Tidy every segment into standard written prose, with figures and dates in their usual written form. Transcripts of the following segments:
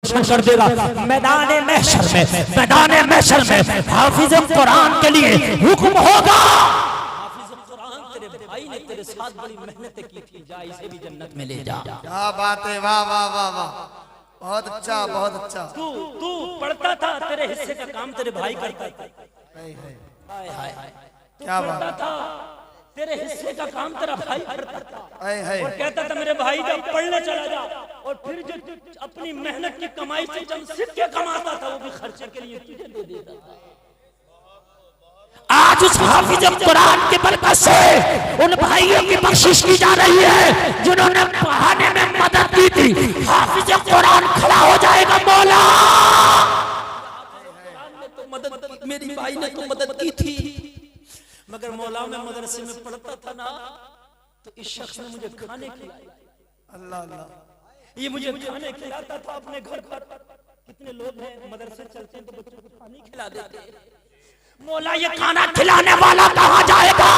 कर देगा। मैदान महशर में हाफिज कुरान के लिए हुक्म होगा। हाफिज कुरान तेरे भाई ने तेरे साथ बड़ी मेहनत की थी, जा इसे भी जन्नत में ले जा। क्या बात है, वाह वाह वाह वाह, बहुत अच्छा बहुत अच्छा। तू पढ़ता था, तेरे हिस्से का काम तेरे भाई करता था। हाय हाय क्या बात था, तेरे हिस्से का काम तेरा भाई करता था। हाय और कहता था मेरे भाई जब पढ़ने चला जा, और फिर जो अपनी मेहनत की कमाई से जब सिक्के कमाता था वो भी खर्चे के लिए तुझे दे देता था। आज उस हाफिज कुरान की बरकत से उन भाइयों की बख्शिश की जा रही है जिन्होंने पढ़ाने में मदद की थी। हाफिज कुरान खड़ा हो जाएगा, मौला ने तो मदद, मेरी भाई ने तो मदद की थी, मगर मौला में मदरसे में पढ़ता था ना, तो इस शख्स ने मुझे खाने खिलाया। अल्लाह अल्लाह, ये मुझे खाने खिलाता था अपने घर पर। कितने लोग हैं मदरसे चलते हैं तो बच्चों को खाने खिला देते हैं। मौला ये खाना खिलाने वाला कहाँ जाएगा?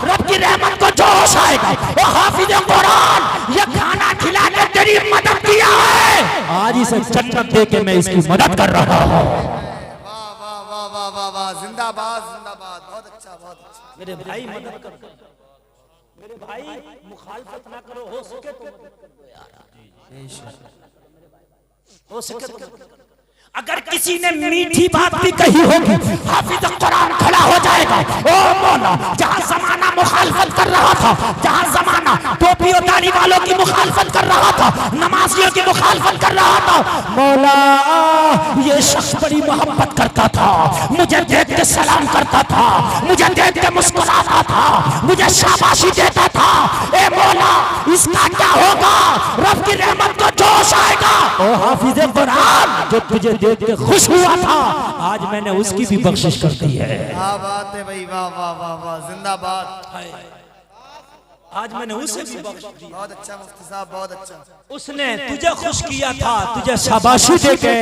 रब की रहमत को जोश आएगा। ओ हाफिज कुरान, ये खाना खिला के तेरी मदद किया है, आज इसे जन्नत दे के मैं इसकी मदद कर रहा हूँ। वाह वाह वाह वाह वाह वाह, जिंदाबाद जिंदाबाद, बहुत अच्छा बहुत अच्छा। मेरे भाई मदद कर दो, मेरे भाई मुखालफत ना करो, हो सके तो मदद कर दो यार, हो सके तो मदद कर दो। अगर किसी ने मीठी बात भी कही होगी, हाफिज कुरान खड़ा हो जाएगा। ओ मौला, जहां जमाना मुखालफत कर रहा था, जहां जमाना टोपी और दाढ़ी वालों की मुखालफत कर रहा था, नमाजियों की मुखालफत कर रहा था, मौला ये शख्स बड़ी मोहब्बत करता था, मुझे देख के सलाम करता था, मुझे देख के मुस्कुराता था, मुझे शाबाशी देता था। ए मौला, इसका क्या होगा? रब की रहमत को जोश आएगा। ओ हाफिज कुरान, जो तुझे देख के खुश हुआ था, आज मैंने उसकी भी बख्शिश कर दी है। क्या बात है भाई, वाह वाह वाह वाह, जिंदाबाद। आज मैंने उसे भी बख्श दी। बहुत अच्छा मुफ्ती साहब, बहुत अच्छा। उसने तुझे खुश किया था, तुझे शाबाशी दे के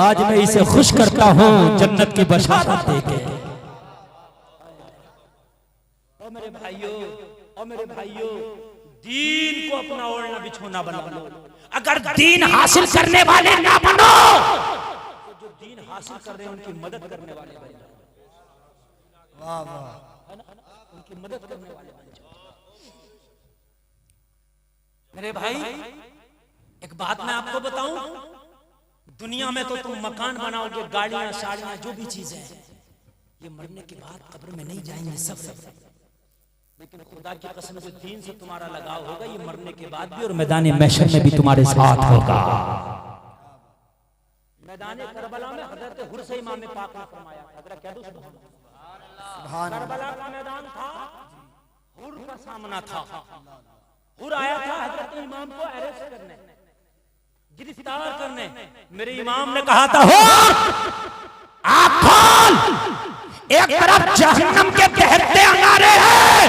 आज मैं इसे खुश करता हूँ जन्नत की बशारत दे के। ओ मेरे भाइयों, ओ मेरे भाइयों, दीन को अपना ओढ़ना बिछोना बना लो। अगर दीन हासिल करने वाले ना बनो, तो जो दीन हासिल कर रहे हैं उनकी मदद करने वाले बन जाओ। वाह वाह, है ना, उनकी मदद करने वाले बन जाओ। मेरे भाई, एक बात मैं आपको बताऊं, दुनिया में तो तुम मकान बनाओगे, गाड़ियां साड़ियां जो भी चीजें हैं, ये मरने के बाद कब्र में नहीं जाएंगे सब। लेकिन खुदा की कसम से दीन से तुम्हारा लगाव होगा, ये मरने के बाद भी और मैदान महशर में भी तुम्हारे साथ होगा। मैदान करबला में हजरत हुरसे इमाम पाक ने फरमाया, हजरत कह दो सुभान अल्लाह, करबला का मैदान था, हुर का सामना था। हुर आया था हजरत इमाम को अरेस्ट करने, गिरफ्तार करने। मेरे इमाम ने कहा था, आँख खोल, एक तरफ जहन्नम के बहते अंगारे हैं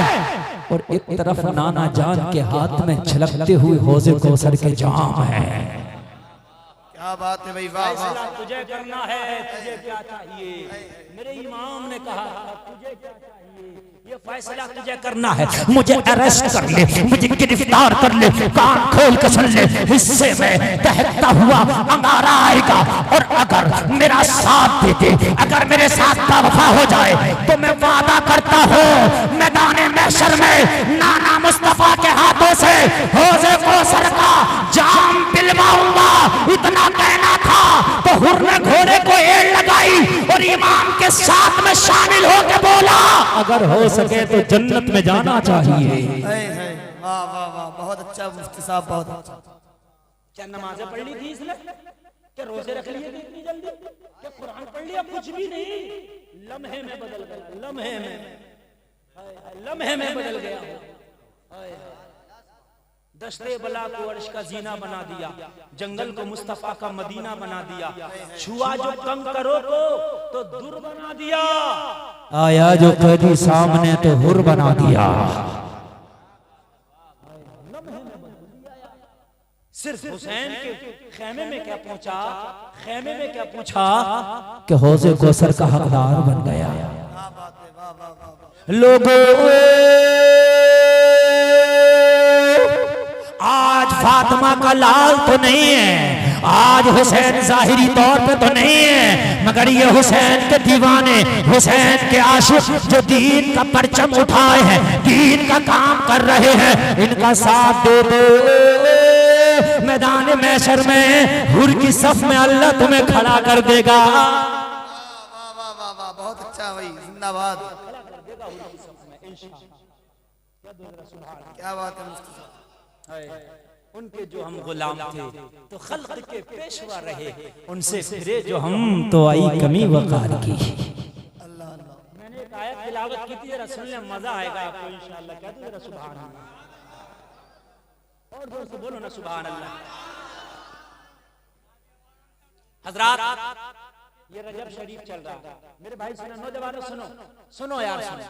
और एक तरफ नाना जान के हाथ में छलकते हुए हौज़े कौसर के जाम हैं। क्या बात है भाई, वाह वाह। तुझे करना है, तुझे क्या चाहिए? मेरे इमाम ने कहा तुझे क्या चाहिए, ये फैसला तुझे करना है। मुझे अरेस्ट कर ले, मुझे गिरफ्तार कर ले, कान खोल के सुन ले, हिस्से में बहता हुआ अंगारा आएगा, और अगर मेरा साथ दे दे, अगर मेरे साथ वफा हो जाए, तो मैं वादा करता हूँ मैदान महशर में नाना मुस्तफा के हाथों से हौज़े कौसर का जाम पिलवाऊंगा। इतना कहना था तो हुर ने घोड़े को एड़ लगाई और इमाम के साथ में शामिल होकर बोला, अगर हो सके तो जन्नत में जाना चाहिए। वाह वाह वाह, बहुत अच्छा मुफ्ती साहब, बहुत अच्छा। क्या नमाजें पढ़ ली थी इसने? क्या रोजे रख लिए थे इतनी जल्दी? क्या कुरान पढ़ लिया? कुछ भी नहीं, लम्हे में बदल गया, लम्हे में बदल गया। दश्ते बला को अर्श का जीना बना दिया, जंगल को मुस्तफा का मदीना बना दिया, छुआ जो कम करो को तो दूर बना दिया, आया जो कभी सामने तो हुर बना दिया। सिर्फ हुसैन के खेमे में क्या पहुंचा, खेमे में क्या पूछा कि हौज़े कौसर का हकदार बन गया। लोगों आज फातिमा का लाल तो नहीं है, आज हुसैन जाहिरी तौर पे तो नहीं है, मगर ये हुसैन के दीवाने, हुसैन के आशिक जो दीन का परचम उठाए हैं, दीन का काम कर रहे हैं, इनका साथ दे दो। मैदान महशर में हुर की सफ में अल्लाह तुम्हें खड़ा कर देगा। वाह वाह वाह वाह, बहुत अच्छा भाई, जिंदाबाद। क्या बात है मुफ्ती साहब। उनके जो हम गुलाम थे तो खल्क के पेशवा रहे, उनसे फिरे जो हम तो आई कमी वकार की। अल्लाह अल्लाह। मैंने एक आयत तिलावत की थी, जरा सुन ले, मजा आएगा आपको इंशाअल्लाह। क्या जरा सुभान अल्लाह, और जोर से बोलो ना सुभान अल्लाह। हजरात, ये रजब शरीफ चल रहा है, मेरे भाई सुनो, नौजवानों सुनो, सुनो यार सुनो।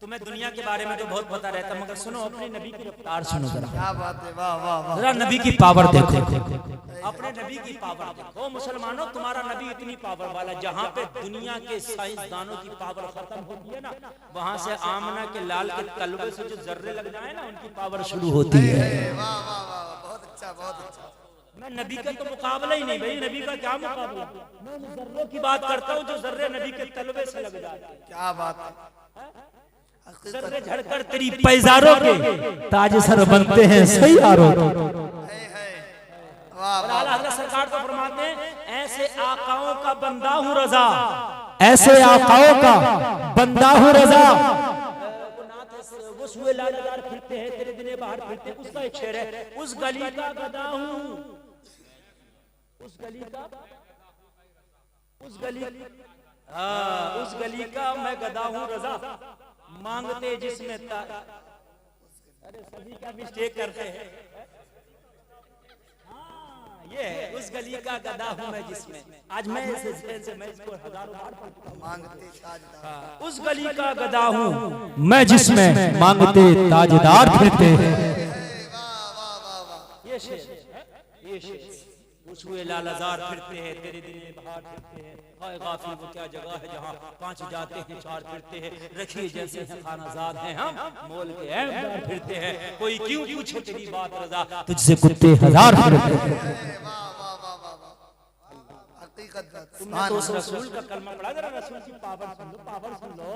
तुम्हें दुनिया के बारे में तो बहुत पता रहता, मगर सुनो अपने नबी की रफ्तार सुनो जरा। क्या बात है, वाह वाह वाह। जरा नबी की पावर देखो, अपने नबी की पावर देखो। मुसलमानों, तुम्हारा नबी इतनी पावर वाला, जहाँ पे दुनिया के साइंसदानों की पावर खत्म होती है ना, वहाँ से आमना के लाल के तलवे से जो जर्रे लग जाए ना, उनकी पावर शुरू होती है। वाह वाह वाह, बहुत अच्छा बहुत अच्छा। मैं नबी का तो मुकाबला ही नहीं भाई, नबी का क्या मुकाबला। मैं उन जर्रों की बात करता हूँ जो जर्रे नबी के तलवे से लग जाते हैं। क्या बात है, जर्रे झड़कर तेरी पैजारों के ताज सर बनते हैं सैयारों के। वाह और आला हज़रत सरकार तो फरमाते हैं, ऐसे आकाओं का बंदा हूँ रजा, ऐसे आकाओं का बंदा हूँ रजा। वो सुए लालदार फिरते हैं, तेरे दिने बाहर फिरते हैं, उसका एक शेर है, उस गली का गदा हूँ, उस गली का, उस गली, हाँ उस गली का मैं गदा हूँ रजा, मांगते जिसमें अरे सभी का मिस्टेक करते हैं। हाँ, ये है उस गली का गदा हूँ मैं जिसमें, आज मैं मैं इसको हजारों बार पढ़ता हूँ। मांगते ताजदार, उस गली का गदा हूँ मैं जिसमें मांगते ताजदार फिरते हैं। वाह वाह वाह वाह। ये शेर, ये शेर, उस हुए लालजार फिरते हैं, तेरे दिल में बाहर फिरते हैं, हाय गाफिल वो क्या जगह है जहाँ पांच जाते हैं चार फिरते हैं, रखिए जैसे हैं खानाजाद हैं हम, मोल के ऐबदार फिरते हैं, कोई क्यों पूछे तेरी बात रजा, तुझसे कुत्ते हजार फिरते हैं। वाह वाह वाह वाह वाह। हकीकत बात। तुमने तो उस रसूल का कलमा पढ़ा, जरा रसूल की पावर सुन लो, पावर सुन लो।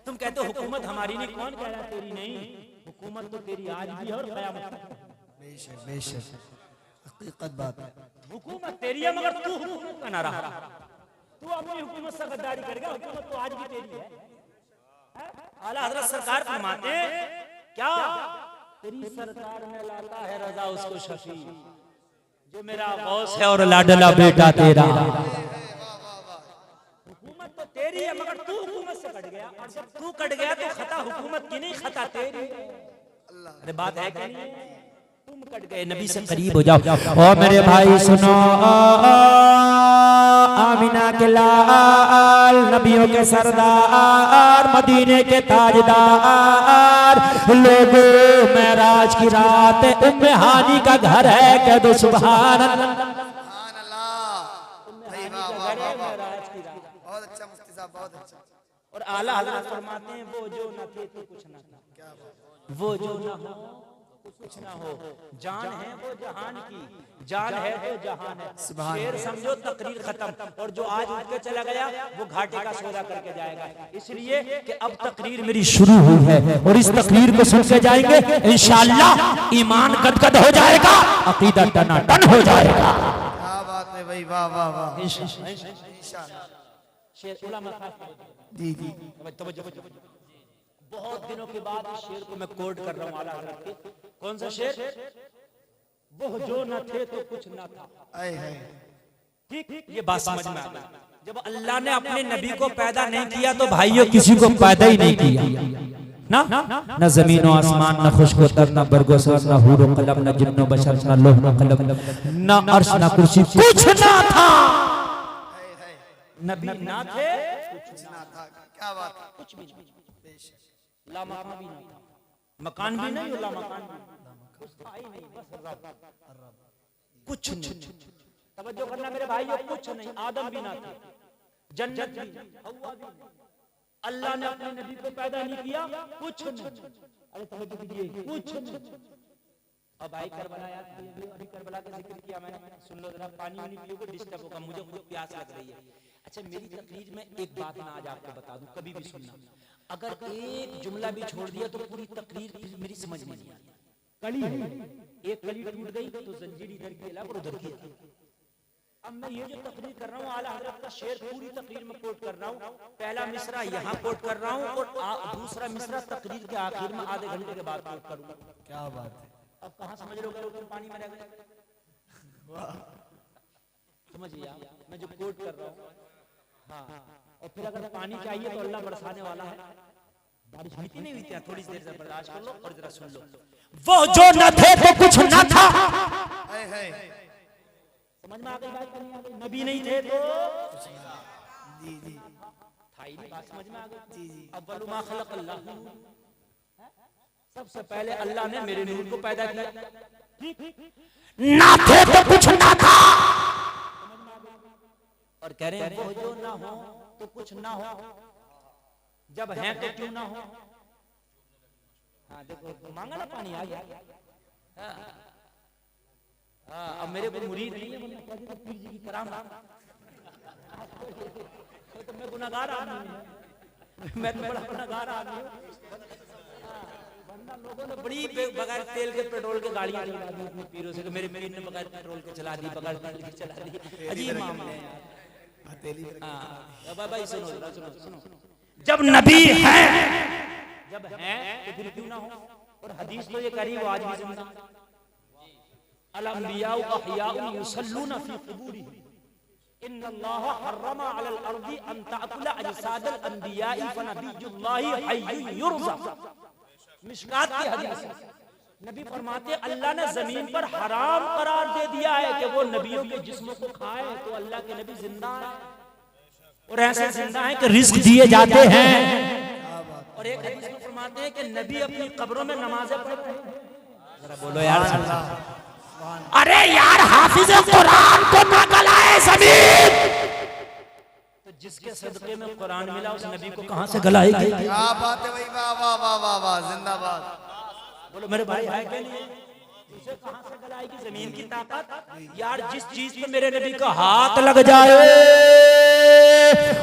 तुम कहते हो हुकूमत हमारी नहीं, कौन कह रहा है तेरी नहीं, हुकूमत तो तेरी आज भी है और कयामत तक। बेशक बेशक, हकीकत बात है। हुकूमत तेरी है मगर तू हुकूमत का ना रहा, तू अपनी हुकूमत से गद्दारी करेगा, हुकूमत तो आज भी तेरी है। आला हज़रत सरकार फरमाते हैं, क्या तेरी सरकार में लाता है रजा उसको शफी, जो मेरा गौस है और लाडला बेटा तेरा। हुकूमत तो तेरी है मगर तू हुकूमत से कट गया, और जब तू कट गया तो खता हुकूमत की नहीं, खता तेरी। अरे बात है कि नहीं, तुम कट गए, नबी से करीब हो जाओ। और मेरे भाई सुनो, आमिना के लाल, नबियों के सरदार, मदीने के ताजदार, लोगों मेराज की रात उम्मे हानी का घर है, कह दो सुभान अल्लाह। सुभान अल्लाह। भाई वाह वाह वाह वाह, बहुत अच्छा मुफ्ती साहब, बहुत अच्छा। और आला हज़रत फरमाते हैं, वो जो न थे तो कुछ न था, वो जो न हो तो कुछ ना हो, जान है वो जहान की, जान है वो जहान है। शेर समझो तकरीर खत्म, और जो आज उठ के चला गया वो घाटे का सौदा करके जाएगा, इसलिए कि अब तकरीर मेरी शुरू हुई है और इस तकरीर को सुन के जाएंगे, इंशाअल्लाह ईमान गदगद हो जाएगा, अकीदा टनाटन हो जाएगा। क्या बात है भाई, वाह वाह वाह। इंशाअल्लाह। शेर उलमा खास जी जी। तवज्जो, बहुत दिनों के बाद इस शेर को मैं कोट कर रहा हूँ आला हज़रत के। कौन सा शेर, वो जो न थे तो कुछ न था। आए है। ठीक, ये बात समझ में आ गई। जब अल्लाह ने अपने नबी को पैदा नहीं किया तो भाइयों किसी को पैदा ही नहीं किया ना, न जमीन व आसमान, न खुश्क तर, न बरगो सर, न हूर व कलम, न जिन्न व बशर, न लोह न कलम, न अर्श न कुर्सी, कुछ ना था। नबी ना थे, कुछ ना था, क्या बात है। कुछ भी नहीं, ला मकान भी नहीं, मकान भी नहीं, ला मकान भी नहीं, बस रब, कुछ नहीं। तवज्जो करना मेरे भाइयों, कुछ नहीं, आदम भी ना था, जन्नत भी नहीं, हव्वा भी नहीं, अल्लाह ने अपने नबी को पैदा नहीं किया, कुछ नहीं। अरे तवज्जो कीजिए, कुछ नहीं। और भाई करबला याद अभी करबला का जिक्र किया मैंने, सुन लो जरा, पानी वानी पियोगे डिस्टर्ब होगा, मुझे खुद प्यास लग रही है। अच्छा मेरी तकरीर में एक बात मैं आज आपको बता दूं, कभी भी सुनना, अगर एक जुमला भी छोड़ दिया तो पूरी तकरीर मेरी समझ में नहीं आती। कली है, एक कली टूट गई तो जंजीर इधर की अलग और उधर की अलग। अब मैं ये जो तकरीर कर रहा हूँ आला हज़रत का शेर पूरी तकरीर में कोट कर रहा हूँ, पहला मिसरा यहाँ कोट कर रहा हूँ और दूसरा मिसरा तकरीर के आखिर में आधे घंटे के बाद कोट करूंगा। क्या बात है। अब कहाँ समझ रहे हो, तुम पानी में रह गए, समझिए आप मैं जो कोट कर रहा हूँ। हाँ, और फिर अगर पानी चाहिए तो अल्लाह बरसाने वाला है, बारिश होती नहीं हुई, थोड़ी देर से बर्दाश्त कर लो और जरा सुन लो। वो जो न थे तो कुछ न था, समझ में आ गई बात, नबी नहीं थे तो जी जी था ही नहीं, बात समझ में आ गई। जी जी, अव्वलु मा खलक़ अल्लाह, सबसे पहले अल्लाह ने मेरे नूर को पैदा किया। ना थे तो कुछ ना था, और कह रहे हैं वो जो ना हो तो कुछ ना हो, जब हैं तो क्यों ना हो। हाँ देखो मांगा ना पानी आ गया। अब मेरे को मुरीद नहीं है, पीर जी की करामात, तो मैं गुनाहगार आदमी हूं, मैं तो बड़ा गुनाहगार आदमी हूं। वरना लोगों ने बड़ी बगैर तेल के पेट्रोल के गाड़ियां चला दी अपने पीरों से, मेरे पीर ने बगैर पेट्रोल के चला दी, बगैर तेल के चला दी। अजीब मामले हैं यार। भाई सुनो सुनो सुनो, जब नबी है, जब हैं तो फिर क्यों ना हो। और हदीस तो ये करी वो आज भी जिंदा, अल-अंबिया अहयाउ युसल्लूना फी कुबूरिहिम, इन्नल्लाह हर्रमा अलल अर्दी अन ताकुला अजसादल अंबियाई फनबियुल्लाहि हय्युन युरज़क़। मिशकात की हदीस, नबी फरमाते अल्लाह ने जमीन पर हराम करार दे दिया है कि वो नबियों के जिस्मों को खाए, तो अल्लाह के नबी जिंदा है और ऐसे जिंदा है कि रिस्क दिए जाते हैं। और एक हदीस में फरमाते हैं कि नबी अपनी कब्रों में नमाजें पढ़ते हैं। जरा बोलो यार, अरे यार हाफिज कुरान को ना गलाए जमीन, तो जिसके सदके में कुरान मिला उस नबी को कहां से गलाएगी। क्या बात है भाई, वाह वाह वाह वाह वाह, जिंदाबाद। बोलो मेरे भाई है क्या नहीं, उसे कहां से गलाएगी जमीन की ताकत। यार जिस चीज पे मेरे नबी का हाथ लग जाए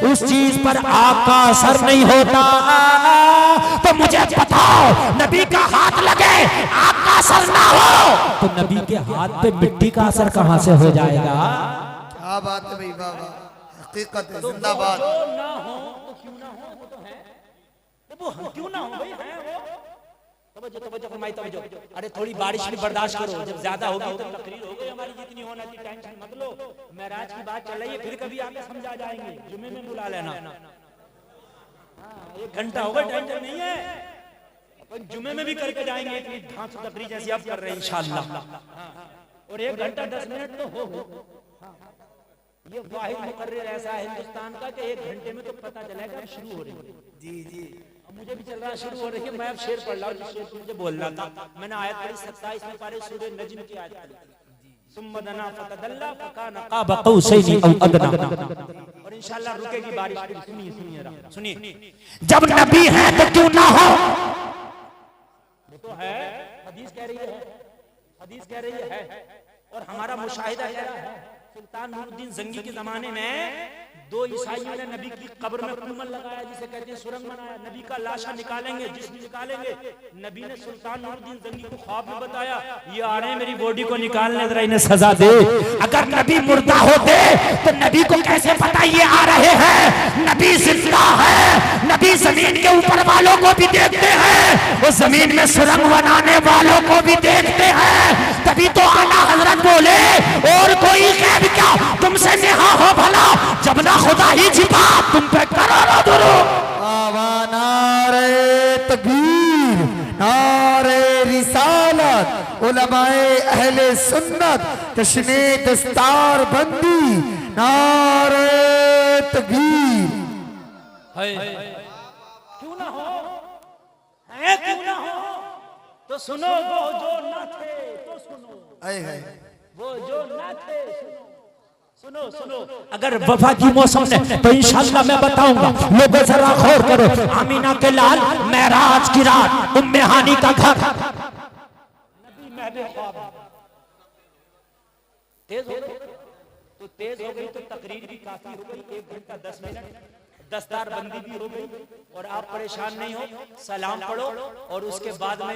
उस चीज पर आग का असर नहीं होता। तो मुझे बताओ, नबी का हाथ लगे आग का असर ना हो तो नबी के हाथ पे मिट्टी का असर कहां से हो जाएगा। क्या बात है भाई, वाह वाह, हकीकत है, जिंदाबाद। जो ना हो तो क्यों ना हो, वो तो है, तो वो हम क्यों ना हो भाई, है वो। तवज्जो तवज्जो फरमाई तवज्जो। अरे थोड़ी बारिश भी बर्दाश्त करो, जब ज्यादा होगी तो तकरीर हो गई हमारी जितनी होना चाहिए, टेंशन मत लो। मेराज की बात चल रही है, फिर कभी आके समझा जाएंगे, जुमे में बुला लेना। हाँ 1 घंटा होगा, टेंशन नहीं है, अपन जुमे में भी करके जाएंगे, इतनी धांस तकरीर जैसी आप कर रहे हैं इंशाअल्लाह। और 1 घंटा 10 मिनट तो हो। ये वाहिद मुकर्रिर ऐसा है हिंदुस्तान का कि 1 घंटे में तो पता चलेगा शुरू हो रही है। जी जी, मुझे भी चल रहा शुरू हो रही है। मैं अब शेर पढ़ रहा हूँ, शेर मुझे बोलना था। मैंने आयत पढ़ी 27 में पारे सूरह नज्म की आयत पढ़ी, सुम्मा दना फतदल्ला फकाना क़ाब क़ौसैनि औ अदना। और इंशाअल्लाह रुकेगी बारिश। सुनिए सुनिए सुनिए, जब नबी है तो क्यों ना हो। वो तो है, हदीस कह रही है, हदीस कह रही है। और हमारा मुशाहिदा कह रहा है, सुल्तान नूरुद्दीन जंगी के जमाने में 2 ईसाइयों ने नबी की कब्र में कुमल लगाया, जिसे कहते हैं सुरंग बनाया। नबी का लाशा निकालेंगे, जिस्म निकालेंगे। नबी ने सुल्तान नूरुद्दीन जंगी को ख्वाब में बताया, ये आ रहे हैं मेरी बॉडी को निकालने, जरा इन्हें सजा दे। अगर नबी मुर्दा होते तो नबी को कैसे पता ये आ रहे हैं। नबी जिंदा है, नबी जमीन के ऊपर वालों को भी देखते हैं, वो जमीन में सुरंग बनाने वालों को भी देखते हैं। तभी तो आला हजरत बोले, और कोई गैब क्या तुमसे नेहा हो भला, जब ना खुदा ही छिपा तुम पे करोड़ों दुरूद। नारे तकबीर, नारे रिसालत, उलमाए अहले सुन्नत, जश्ने दस्तार बंदी, नारे तकबीर। क्यों ना हो, है क्यों ना हो। तो सुनो, वो जो ना थे तो सुनो, वो जो ना थे सुनो सुनो। अगर वफा की मौसम ने तो इंशाअल्लाह मैं बताऊंगा। लोगों जरा गौर करो, आमीना के लाल, मेराज की रात, उम्मे हानी का घर। नबी महब अपने ख्वाब में। तेज हो गई तो तेज हो गई तो तकरीर भी काफी हो गई, 1 घंटा 10 मिनट, दस्तार बंदी भी हो गई और आप परेशान नहीं हो, सलाम पढ़ो और उसके बाद में